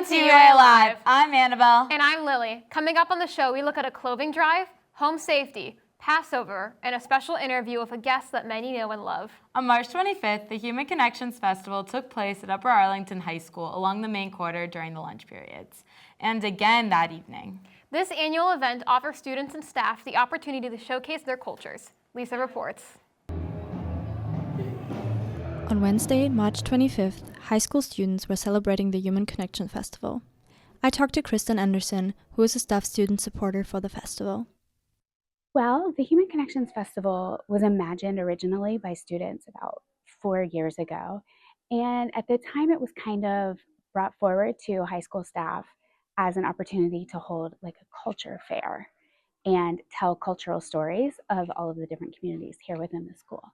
to UA Live. I'm Annabelle. And I'm Lily. Coming up on the show, we look at a clothing drive, home safety, Passover, and a special interview with a guest that many know and love. On March 25th, the Human Connections Festival took place at Upper Arlington High School along the main corridor during the lunch periods, and again that evening. This annual event offers students and staff the opportunity to showcase their cultures. Lisa reports. On Wednesday, March 25th, high school students were celebrating the Human Connection Festival. I talked to Kristen Anderson, who is a staff student supporter for the festival. Well, the Human Connections Festival was imagined originally by students about 4 years ago. And at the time, it was kind of brought forward to high school staff as an opportunity to hold like a culture fair and tell cultural stories of all of the different communities here within the school.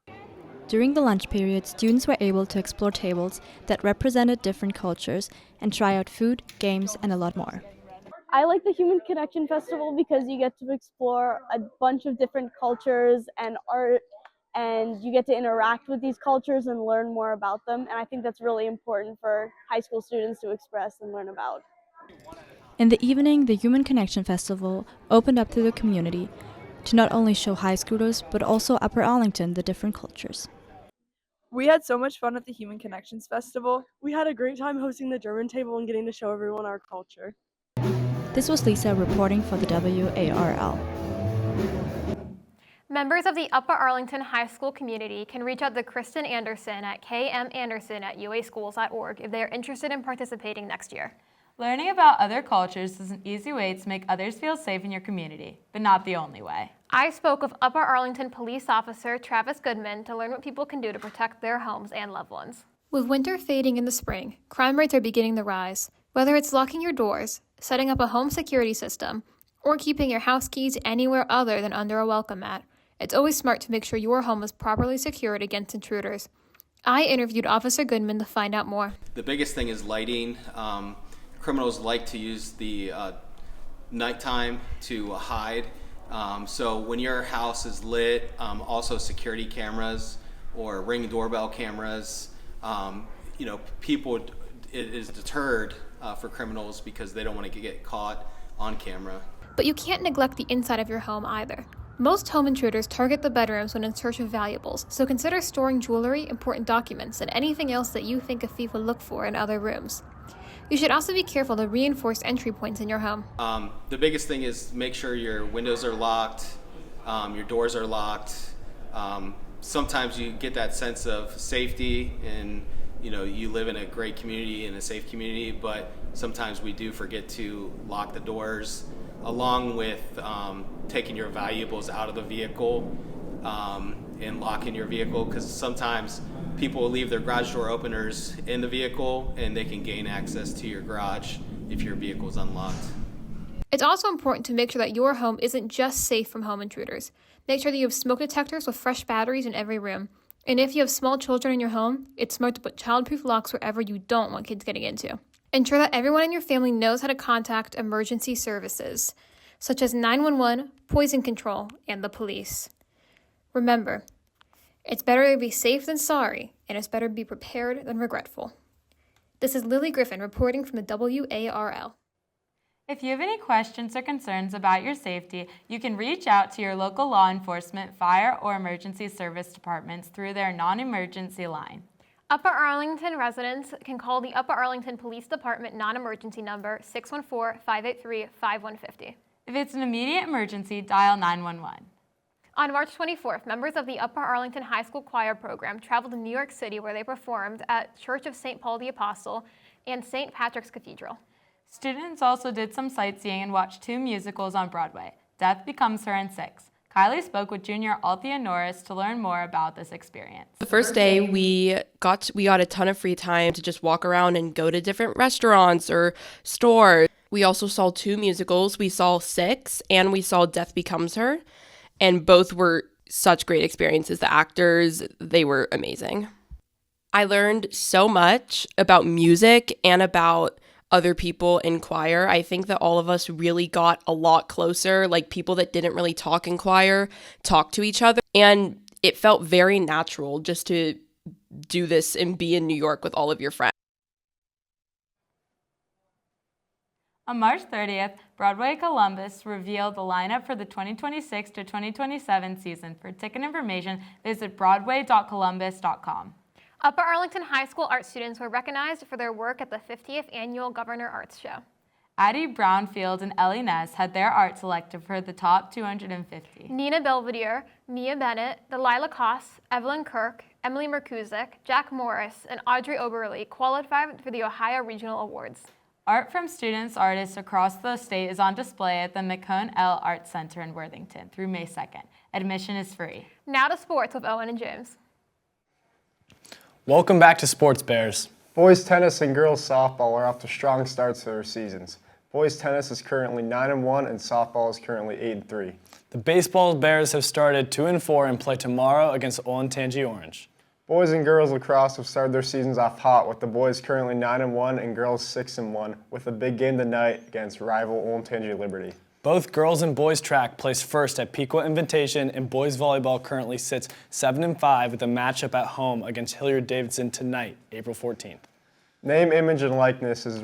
During the lunch period, students were able to explore tables that represented different cultures and try out food, games, and a lot more. I like the Human Connection Festival because you get to explore a bunch of different cultures and art, and you get to interact with these cultures and learn more about them. And I think that's really important for high school students to express and learn about. In the evening, the Human Connection Festival opened up to the community to not only show high schoolers, but also Upper Arlington the different cultures. We had so much fun at the Human Connections Festival. We had a great time hosting the German table and getting to show everyone our culture. This was Lisa reporting for the WARL. Members of the Upper Arlington High School community can reach out to Kristen Anderson at kmanderson@uaschools.org if they are interested in participating next year. Learning about other cultures is an easy way to make others feel safe in your community, but not the only way. I spoke with Upper Arlington Police Officer Travis Goodman to learn what people can do to protect their homes and loved ones. With winter fading in the spring, crime rates are beginning to rise. Whether it's locking your doors, setting up a home security system, or keeping your house keys anywhere other than under a welcome mat, it's always smart to make sure your home is properly secured against intruders. I interviewed Officer Goodman to find out more. The biggest thing is lighting. Criminals like to use the nighttime to hide. So when your house is lit, also security cameras or Ring doorbell cameras, people, it is deterred for criminals because they don't want to get caught on camera. But you can't neglect the inside of your home either. Most home intruders target the bedrooms when in search of valuables, so consider storing jewelry, important documents, and anything else that you think a thief would look for in other rooms. You should also be careful to reinforce entry points in your home. The biggest thing is make sure your windows are locked, your doors are locked. Sometimes you get that sense of safety and you live in a great community, in a safe community, but sometimes we do forget to lock the doors, along with taking your valuables out of the vehicle and locking your vehicle, because sometimes people will leave their garage door openers in the vehicle and they can gain access to your garage if your vehicle is unlocked. It's also important to make sure that your home isn't just safe from home intruders. Make sure that you have smoke detectors with fresh batteries in every room. And if you have small children in your home, it's smart to put childproof locks wherever you don't want kids getting into. Ensure that everyone in your family knows how to contact emergency services, such as 911, poison control, and the police. Remember, it's better to be safe than sorry, and it's better to be prepared than regretful. This is Lily Griffin reporting from the WARL. If you have any questions or concerns about your safety, you can reach out to your local law enforcement, fire, or emergency service departments through their non-emergency line. Upper Arlington residents can call the Upper Arlington Police Department non-emergency number 614-583-5150. If it's an immediate emergency, dial 911. On March 24th, members of the Upper Arlington High School Choir program traveled to New York City, where they performed at Church of St. Paul the Apostle and St. Patrick's Cathedral. Students also did some sightseeing and watched 2 musicals on Broadway, Death Becomes Her and 6. Kylie spoke with junior Althea Norris to learn more about this experience. The first day we got a ton of free time to just walk around and go to different restaurants or stores. We also saw 2 musicals. We saw 6 and we saw Death Becomes Her, and both were such great experiences. The actors, they were amazing. I learned so much about music and about other people in choir. I think that all of us really got a lot closer, like people that didn't really talk in choir talked to each other, and it felt very natural just to do this and be in New York with all of your friends. On March 30th, Broadway Columbus revealed the lineup for the 2026 to 2027 season. For ticket information, visit broadway.columbus.com. Upper Arlington High School art students were recognized for their work at the 50th Annual Governor Arts Show. Addie Brownfield and Ellie Ness had their art selected for the top 250. Nina Belvedere, Mia Bennett, Delilah Koss, Evelyn Kirk, Emily Merkuzik, Jack Morris, and Audrey Oberle qualified for the Ohio Regional Awards. Art from artists across the state is on display at the McCone L Art Center in Worthington through May 2nd. Admission is free. Now to sports with Owen and James. Welcome back to Sports Bears. Boys tennis and girls softball are off to strong starts to their seasons. Boys tennis is currently 9-1 and softball is currently 8-3. The baseball Bears have started 2-4 and play tomorrow against Olentangy Orange. Boys and girls lacrosse have started their seasons off hot, with the boys currently 9-1 and girls 6-1, with a big game tonight against rival Olentangy Liberty. Both girls and boys track placed first at Pequot Invitation, and boys volleyball currently sits 7-5 with a matchup at home against Hilliard-Davidson tonight, April 14th. Name, image, and likeness is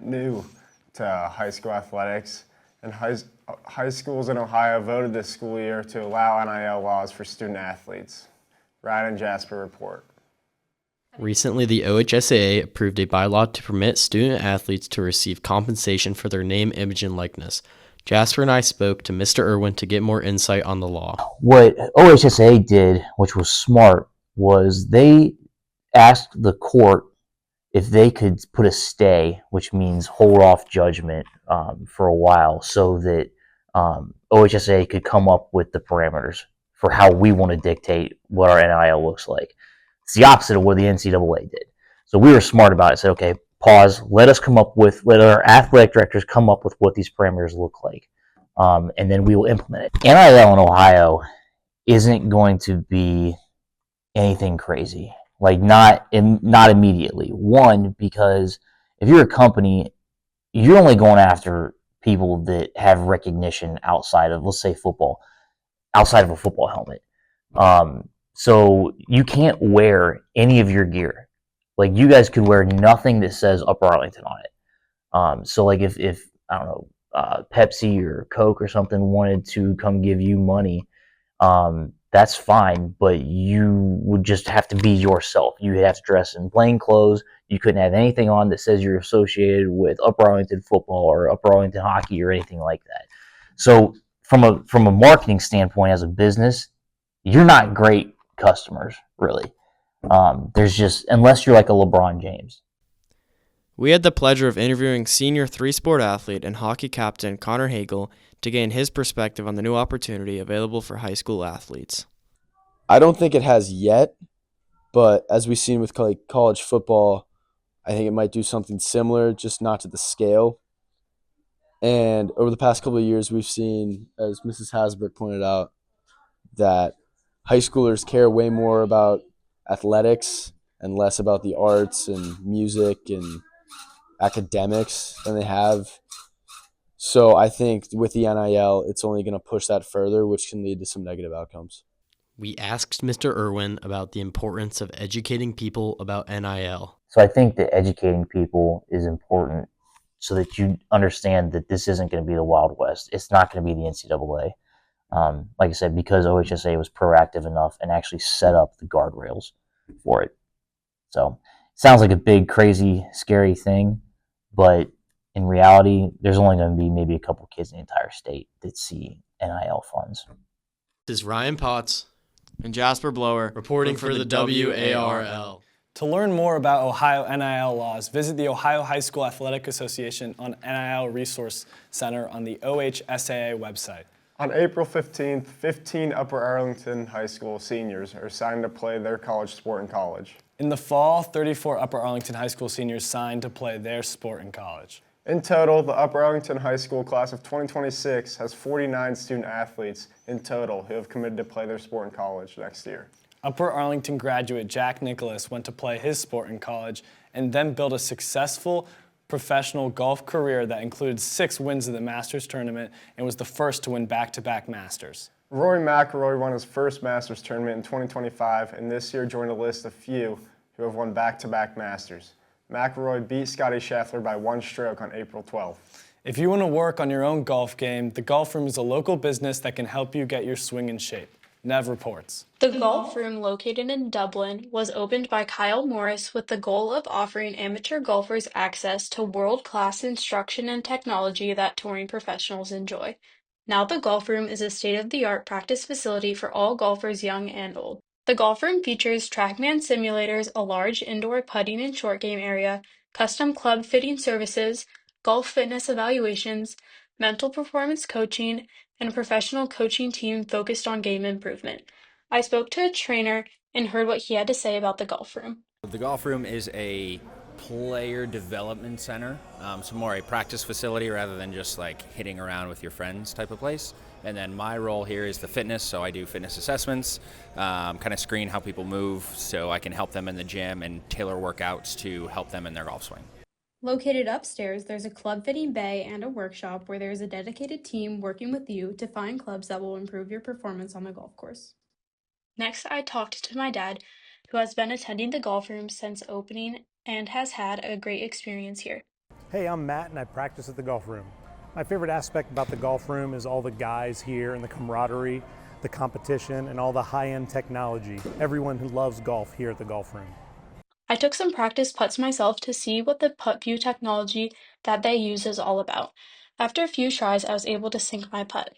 new to high school athletics, and high schools in Ohio voted this school year to allow NIL laws for student athletes. Ryan and Jasper report. Recently, the OHSAA approved a bylaw to permit student athletes to receive compensation for their name, image, and likeness. Jasper and I spoke to Mr. Irwin to get more insight on the law. What OHSAA did, which was smart, was they asked the court if they could put a stay, which means hold off judgment for a while, so that OHSAA could come up with the parameters for how we want to dictate what our NIL looks like. It's the opposite of what the NCAA did. So we were smart about it. Said, okay, pause. Let our athletic directors come up with what these parameters look like, and then we will implement it. NIL in Ohio isn't going to be anything crazy. Like not immediately. One, because if you're a company, you're only going after people that have recognition outside of, let's say, football, outside of a football helmet. So you can't wear any of your gear. Like you guys could wear nothing that says Upper Arlington on it. So like if I don't know, Pepsi or Coke or something wanted to come give you money, that's fine, but you would just have to be yourself. You would have to dress in plain clothes. You couldn't have anything on that says you're associated with Upper Arlington football or Upper Arlington hockey or anything like that. So from a marketing standpoint as a business, you're not great customers, really. There's just, unless you're like a LeBron James. We had the pleasure of interviewing senior three-sport athlete and hockey captain Connor Hagel to gain his perspective on the new opportunity available for high school athletes. I don't think it has yet, but as we've seen with college football, I think it might do something similar, just not to the scale. And over the past couple of years, we've seen, as Mrs. Hasbrook pointed out, that high schoolers care way more about athletics and less about the arts and music and academics than they have. So I think with the NIL, it's only going to push that further, which can lead to some negative outcomes. We asked Mr. Irwin about the importance of educating people about NIL. So I think that educating people is important so that you understand that this isn't going to be the Wild West. It's not going to be the NCAA. Like I said, because OHSAA was proactive enough and actually set up the guardrails for it. So it sounds like a big, crazy, scary thing, but in reality, there's only going to be maybe a couple kids in the entire state that see NIL funds. This is Ryan Potts and Jasper Blower reporting for the WARL. To learn more about Ohio NIL laws, visit the Ohio High School Athletic Association on NIL Resource Center on the OHSAA website. On April 15th, 15 Upper Arlington High School seniors are signed to play their college sport in college. In the fall, 34 Upper Arlington High School seniors signed to play their sport in college. In total, the Upper Arlington High School class of 2026 has 49 student athletes in total who have committed to play their sport in college next year. Upper Arlington graduate Jack Nicholas went to play his sport in college and then built a successful professional golf career that included 6 wins of the Masters tournament and was the first to win back-to-back Masters. Rory McIlroy won his first Masters tournament in 2025 and this year joined a list of few who have won back-to-back Masters. McElroy beat Scotty Scheffler by 1 stroke on April 12th. If you want to work on your own golf game, the Golf Room is a local business that can help you get your swing in shape. Nev reports. The golf room, located in Dublin, was opened by Kyle Morris with the goal of offering amateur golfers access to world-class instruction and technology that touring professionals enjoy. Now the golf room is a state-of-the-art practice facility for all golfers young and old. The golf room features TrackMan simulators, a large indoor putting and short game area, custom club fitting services, golf fitness evaluations, mental performance coaching, and a professional coaching team focused on game improvement. I spoke to a trainer and heard what he had to say about the golf room. The golf room is a player development center, so more a practice facility rather than just like hitting around with your friends type of place. And then my role here is the fitness, so I do fitness assessments, kind of screen how people move so I can help them in the gym and tailor workouts to help them in their golf swing. Located upstairs, there's a club fitting bay and a workshop where there is a dedicated team working with you to find clubs that will improve your performance on the golf course. Next, I talked to my dad, who has been attending the golf room since opening and has had a great experience here. Hey, I'm Matt and I practice at the golf room. My favorite aspect about the golf room is all the guys here and the camaraderie, the competition, and all the high-end technology. Everyone who loves golf here at the golf room. I took some practice putts myself to see what the putt view technology that they use is all about. After a few tries, I was able to sink my putt.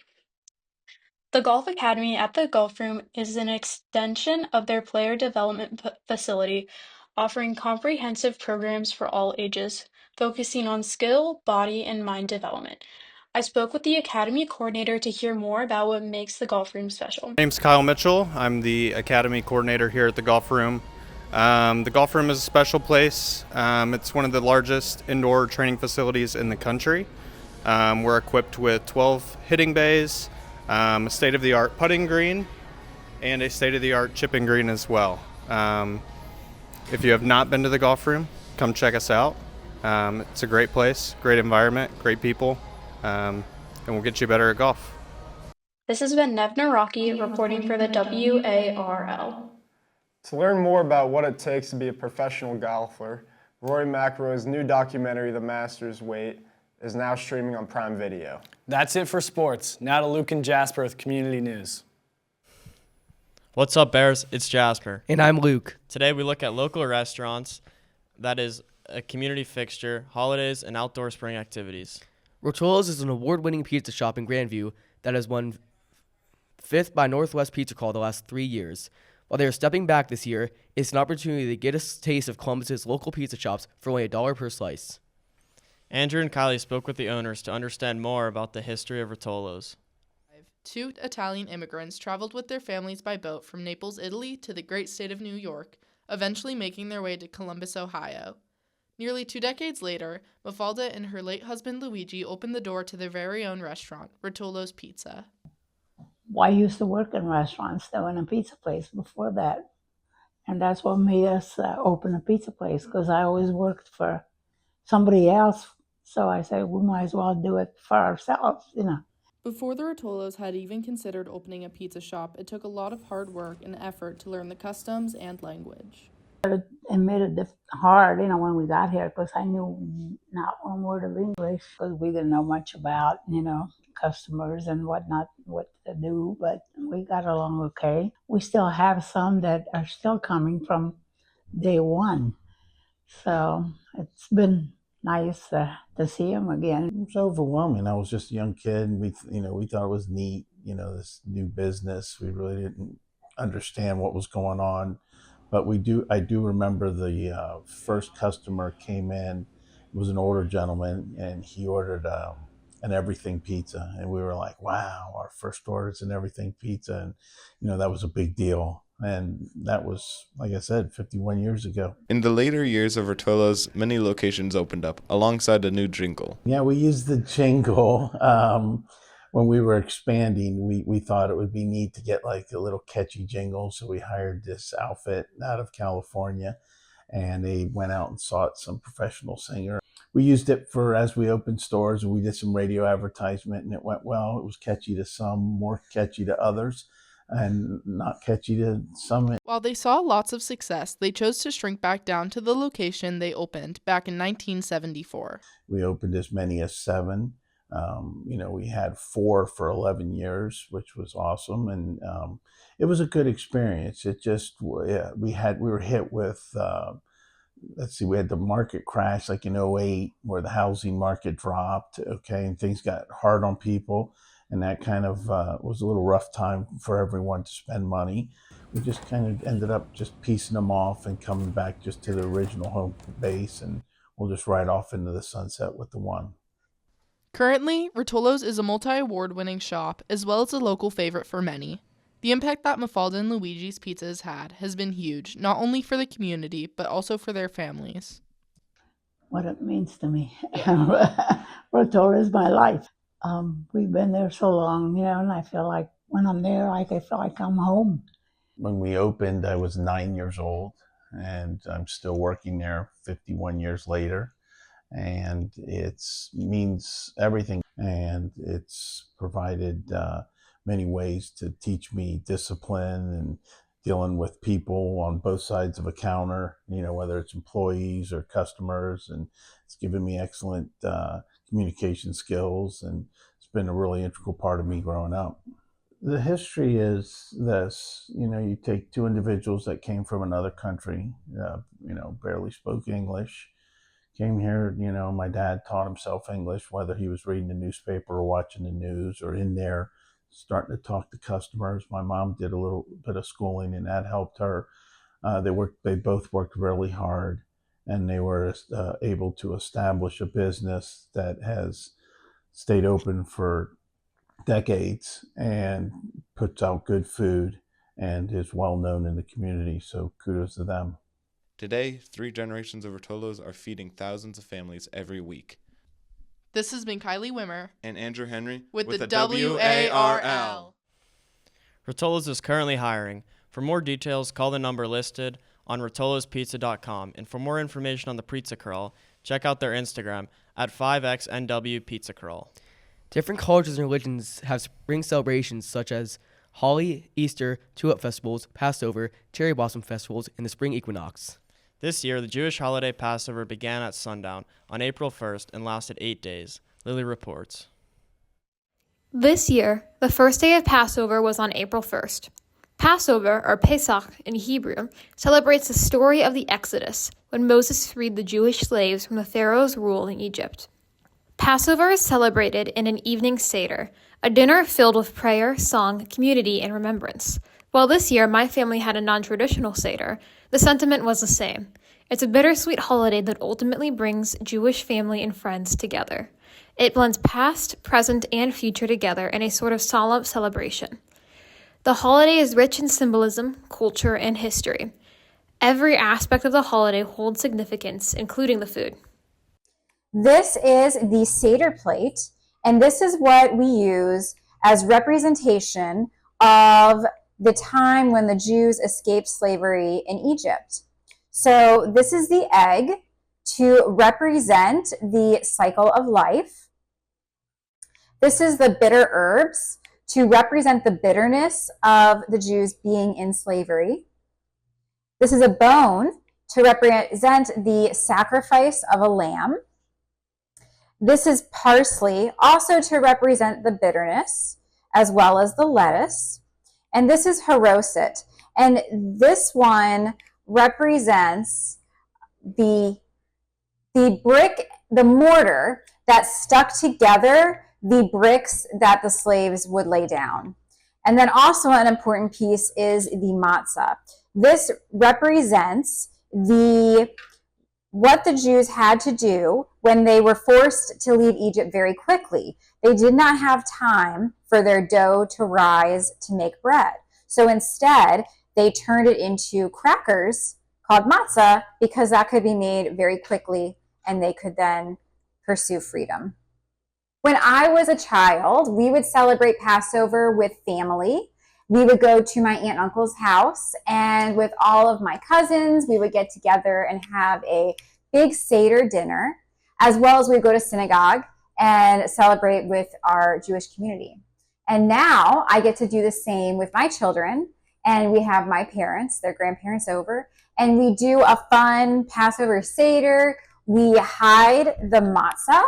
The Golf Academy at the Golf Room is an extension of their player development facility, offering comprehensive programs for all ages, focusing on skill, body, and mind development. I spoke with the Academy coordinator to hear more about what makes the Golf Room special. My name's Kyle Mitchell. I'm the Academy coordinator here at the Golf Room. The Golf Room is a special place. It's one of the largest indoor training facilities in the country. We're equipped with 12 hitting bays, a state-of-the-art putting green, and a state-of-the-art chipping green as well. If you have not been to the Golf Room, come check us out. It's a great place, great environment, great people, and we'll get you better at golf. This has been Nev Naraki reporting for the WARL. To learn more about what it takes to be a professional golfer, Rory McIlroy's new documentary, The Masters Wait, is now streaming on Prime Video. That's it for sports. Now to Luke and Jasper with Community News. What's up, Bears? It's Jasper. And I'm Luke. Today we look at local restaurants, that is a community fixture, holidays, and outdoor spring activities. Rotolo's is an award-winning pizza shop in Grandview that has won 5th by Northwest Pizza Crawl the last 3 years. While they are stepping back this year, it's an opportunity to get a taste of Columbus's local pizza shops for only $1 per slice. Andrew and Kylie spoke with the owners to understand more about the history of Rotolo's. 2 Italian immigrants traveled with their families by boat from Naples, Italy to the great state of New York, eventually making their way to Columbus, Ohio. Nearly 2 decades later, Mafalda and her late husband Luigi opened the door to their very own restaurant, Rotolo's Pizza. Well, I used to work in restaurants, though, in a pizza place before that. And that's what made us open a pizza place, because I always worked for somebody else. So I said, we might as well do it for ourselves, you know. Before the Rotolos had even considered opening a pizza shop, it took a lot of hard work and effort to learn the customs and language. It made it hard, you know, when we got here, because I knew not one word of English, because we didn't know much about, you know, customers and whatnot, what to do, but we got along okay. We still have some that are still coming from day one. So it's been nice to see them again. It was overwhelming. I was just a young kid, and we thought it was neat, you know, this new business. We really didn't understand what was going on, but I do remember the first customer came in. It was an older gentleman, and he ordered an everything pizza, and we were like, wow, our first order is an everything pizza, and you know, that was a big deal. And that was, like I said, 51 years ago. In the later years of Rotolo's, many locations opened up alongside a new jingle. Yeah, we used the jingle when we were expanding. We thought it would be neat to get like a little catchy jingle, so we hired this outfit out of California, and they went out and sought some professional singer. We used it for as we opened stores, and we did some radio advertisement, and it went well. It was catchy to some, more catchy to others. and not catch you to some. While they saw lots of success, they chose to shrink back down to the location they opened back in 1974. We opened as many as 7. We had 4 for 11 years, which was awesome, and it was a good experience. It just we were hit with we had the market crash like in '08, where the housing market dropped, okay, and things got hard on people, and that kind of was a little rough time for everyone to spend money. We just kind of ended up just piecing them off and coming back just to the original home base, and we'll just ride off into the sunset with the one. Currently, Rotolo's is a multi-award winning shop as well as a local favorite for many. The impact that Mafalda and Luigi's Pizza has had has been huge, not only for the community, but also for their families. What it means to me. Rotolo is my life. We've been there so long, and I feel like when I'm there, I feel like I'm home. When we opened, I was 9 years old, and I'm still working there 51 years later. And it means everything, and it's provided many ways to teach me discipline and dealing with people on both sides of a counter, whether it's employees or customers, and it's given me excellent communication skills, and it's been a really integral part of me growing up. The history is this, you take 2 individuals that came from another country, barely spoke English, came here, my dad taught himself English, whether he was reading the newspaper or watching the news or in there starting to talk to customers. My mom did a little bit of schooling, and that helped her. They both worked really hard, and they were able to establish a business that has stayed open for decades and puts out good food and is well known in the community. So kudos to them. Today, 3 generations of Rotolos are feeding thousands of families every week. This has been Kylie Wimmer and Andrew Henry with the WARL. Rotolo's is currently hiring. For more details, call the number listed on rotolospizza.com. And for more information on the Pizza Crawl, check out their Instagram at 5XNW Pizza Crawl. Different cultures and religions have spring celebrations such as Holly, Easter, Tulip festivals, Passover, Cherry Blossom festivals, and the spring equinox. This year, the Jewish holiday Passover began at sundown on April 1st and lasted 8 days. Lily reports. This year, the first day of Passover was on April 1st. Passover, or Pesach in Hebrew, celebrates the story of the Exodus, when Moses freed the Jewish slaves from the Pharaoh's rule in Egypt. Passover is celebrated in an evening seder, a dinner filled with prayer, song, community, and remembrance. While this year my family had a non-traditional seder, the sentiment was the same. It's a bittersweet holiday that ultimately brings Jewish family and friends together. It blends past, present, and future together in a sort of solemn celebration. The holiday is rich in symbolism, culture, and history. Every aspect of the holiday holds significance, including the food. This is the Seder plate, and this is what we use as representation of the time when the Jews escaped slavery in Egypt. So this is the egg to represent the cycle of life. This is the bitter herbs to represent the bitterness of the Jews being in slavery. This is a bone to represent the sacrifice of a lamb. This is parsley, also to represent the bitterness, as well as the lettuce. And this is haroset. And this one represents the mortar that stuck together the bricks that the slaves would lay down. And then also an important piece is the matzah. This represents what the Jews had to do when they were forced to leave Egypt very quickly. They did not have time for their dough to rise to make bread. So instead, they turned it into crackers called matzah because that could be made very quickly and they could then pursue freedom. When I was a child, we would celebrate Passover with family. We would go to my aunt and uncle's house, and with all of my cousins, we would get together and have a big Seder dinner, as well as we'd go to synagogue and celebrate with our Jewish community. And now I get to do the same with my children. And we have my parents, their grandparents over, and we do a fun Passover Seder. We hide the matzah,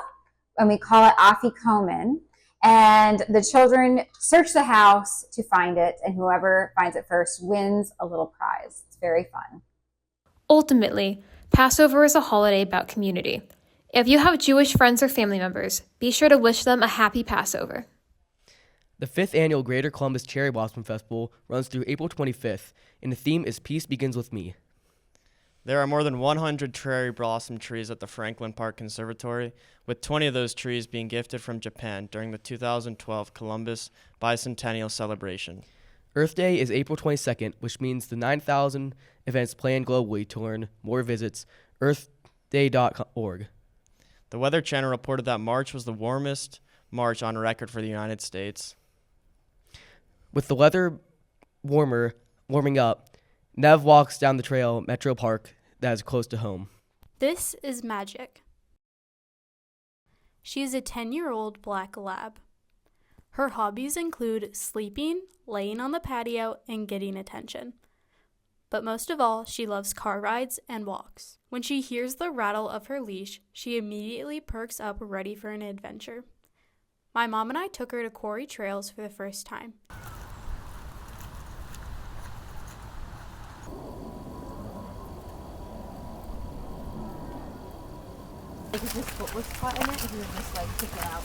and we call it afikomen. And the children search the house to find it, and whoever finds it first wins a little prize. It's very fun. Ultimately, Passover is a holiday about community. If you have Jewish friends or family members, be sure to wish them a happy Passover. The 5th annual Greater Columbus Cherry Blossom Festival runs through April 25th, and the theme is Peace Begins With Me. There are more than 100 cherry blossom trees at the Franklin Park Conservatory, with 20 of those trees being gifted from Japan during the 2012 Columbus Bicentennial celebration. Earth Day is April 22nd, which means the 9,000 events planned globally. To learn more visits earthday.org. The Weather Channel reported that March was the warmest March on record for the United States. With the weather warming up, Nev walks down the trail Metro Park that is close to home. This is Magic. She is a 10-year-old black lab. Her hobbies include sleeping, laying on the patio, and getting attention. But most of all, she loves car rides and walks. When she hears the rattle of her leash, she immediately perks up ready for an adventure. My mom and I took her to Quarry Trails for the first time. Like if his foot was caught in it, he would just like kick it out.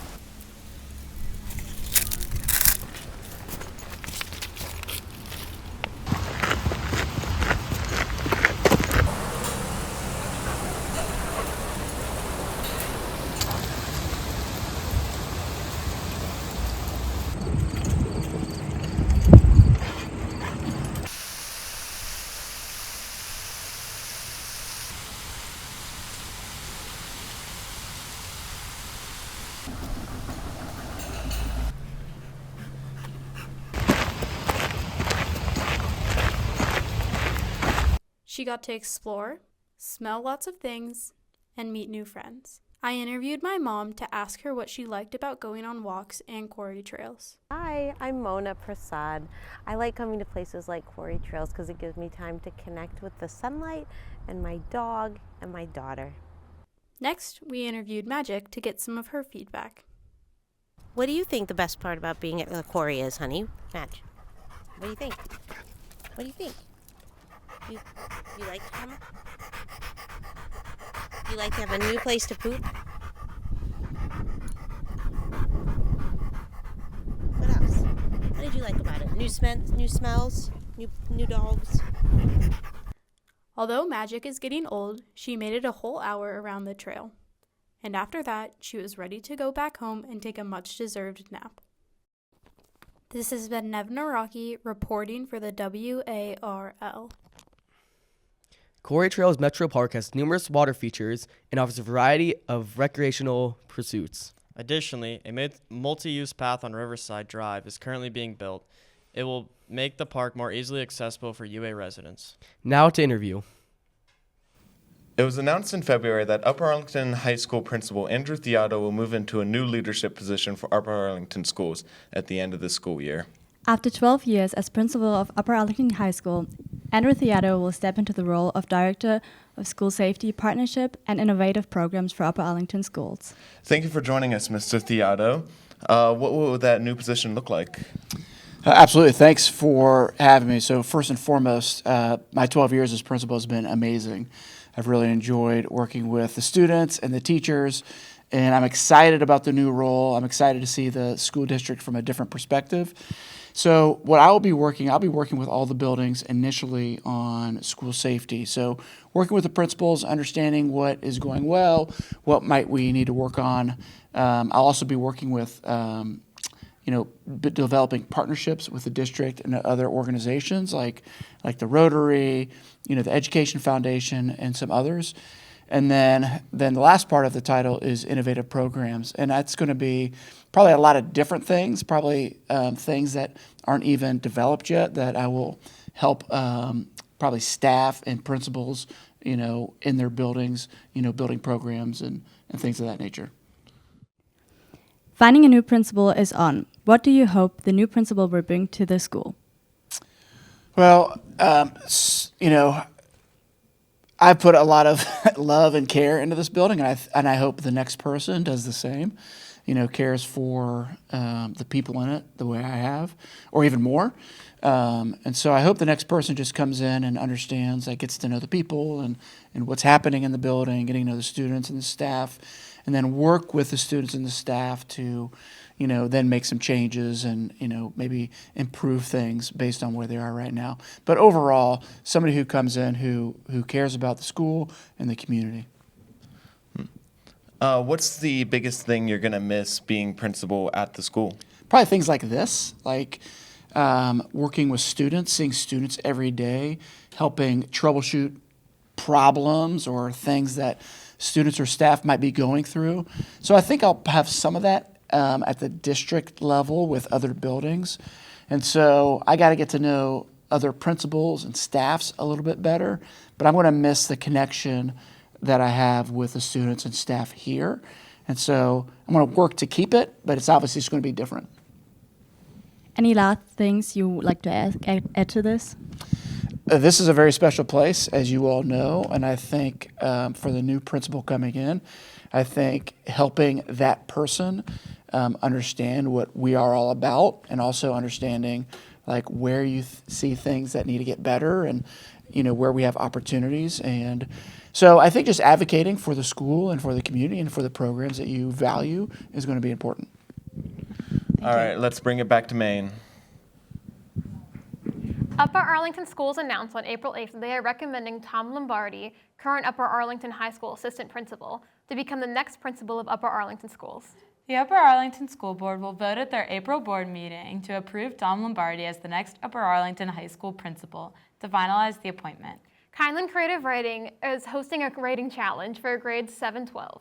She got to explore, smell lots of things, and meet new friends. I interviewed my mom to ask her what she liked about going on walks and Quarry Trails. Hi, I'm Mona Prasad. I like coming to places like Quarry Trails because it gives me time to connect with the sunlight and my dog and my daughter. Next, we interviewed Magic to get some of her feedback. What do you think the best part about being at the quarry is, honey? Madge, what do you think? What do you think? You like to come? You like to have a new place to poop? What else? What did you like about it? New smells, new dogs. Although Magic is getting old, she made it a whole hour around the trail. And after that, she was ready to go back home and take a much-deserved nap. This has been Nev Naraki reporting for the WARL. Quarry Trails Metro Park has numerous water features and offers a variety of recreational pursuits. Additionally, a multi-use path on Riverside Drive is currently being built. It will make the park more easily accessible for UA residents. Now to interview. It was announced in February that Upper Arlington High School Principal Andrew Theotto will move into a new leadership position for Upper Arlington Schools at the end of the school year. After 12 years as principal of Upper Arlington High School, Andrew Theotto will step into the role of Director of School Safety, Partnership, and Innovative Programs for Upper Arlington Schools. Thank you for joining us, Mr. Theotto. What will that new position look like? Absolutely. Thanks for having me. So first and foremost, my 12 years as principal has been amazing. I've really enjoyed working with the students and the teachers, and I'm excited about the new role. I'm excited to see the school district from a different perspective. So what I'll be working with all the buildings initially on school safety. So working with the principals, understanding what is going well, what might we need to work on. I'll also be working with developing partnerships with the district and other organizations like the Rotary, the Education Foundation, and some others. And then the last part of the title is innovative programs, and that's going to be probably a lot of different things, probably things that aren't even developed yet that I will help probably staff and principals, in their buildings, building programs and things of that nature. Finding a new principal is on. What do you hope the new principal will bring to the school? Well, you know, I put a lot of love and care into this building, and I hope the next person does the same. You know, cares for the people in it the way I have, or even more. And so I hope the next person just comes in and understands, like, gets to know the people and what's happening in the building, getting to know the students and the staff, and then work with the students and the staff to, you know, then make some changes and, you know, maybe improve things based on where they are right now. But overall, somebody who comes in who cares about the school and the community. What's the biggest thing you're going to miss being principal at the school? Probably things like this, like working with students, seeing students every day, helping troubleshoot problems or things that students or staff might be going through. So I think I'll have some of that at the district level with other buildings. And so I got to get to know other principals and staffs a little bit better, but I'm going to miss the connection that I have with the students and staff here. And so I'm going to work to keep it, but it's obviously just going to be different. Any last things you would like to add to this? This is a very special place, as you all know, and I think for the new principal coming in, I think helping that person understand what we are all about, and also understanding like where you see things that need to get better, and you know where we have opportunities. And so I think just advocating for the school and for the community and for the programs that you value is going to be important. All right, let's bring it back to Maine. Upper Arlington Schools announced on April 8th that they are recommending Tom Lombardi, current Upper Arlington High School assistant principal, to become the next principal of Upper Arlington Schools. The Upper Arlington School Board will vote at their April board meeting to approve Tom Lombardi as the next Upper Arlington High School principal to finalize the appointment. Kindland Creative Writing is hosting a writing challenge for grades 7-12,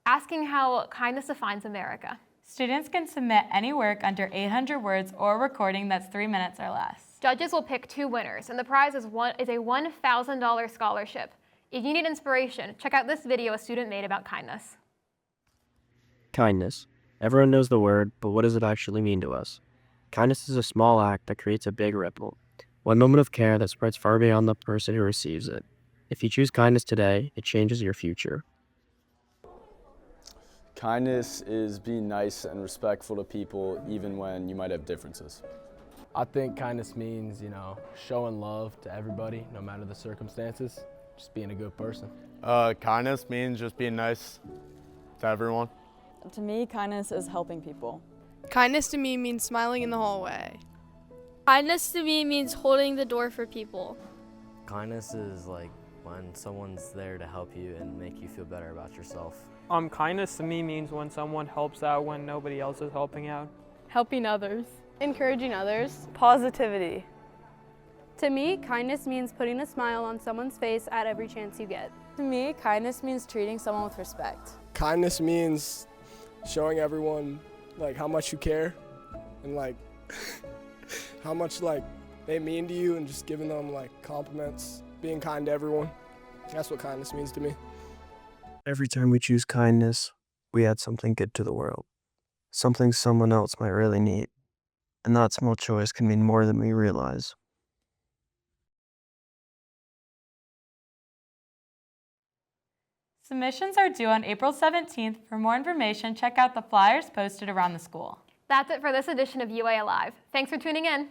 asking how kindness defines America. Students can submit any work under 800 words or recording that's 3 minutes or less. Judges will pick 2 winners, and the prize is a $1,000 scholarship. If you need inspiration, check out this video a student made about kindness. Kindness. Everyone knows the word, but what does it actually mean to us? Kindness is a small act that creates a big ripple. One moment of care that spreads far beyond the person who receives it. If you choose kindness today, it changes your future. Kindness is being nice and respectful to people even when you might have differences. I think kindness means, you know, showing love to everybody, no matter the circumstances, just being a good person. Kindness means just being nice to everyone. To me, kindness is helping people. Kindness to me means smiling in the hallway. Kindness to me means holding the door for people. Kindness is like when someone's there to help you and make you feel better about yourself. Kindness to me means when someone helps out when nobody else is helping out. Helping others. Encouraging others. Positivity. To me, kindness means putting a smile on someone's face at every chance you get. To me, kindness means treating someone with respect. Kindness means showing everyone like how much you care and like how much like they mean to you, and just giving them like compliments, being kind to everyone. That's what kindness means to me. Every time we choose kindness, we add something good to the world. Something someone else might really need. And that small choice can mean more than we realize. Submissions are due on April 17th. For more information, check out the flyers posted around the school. That's it for this edition of UA Alive. Thanks for tuning in.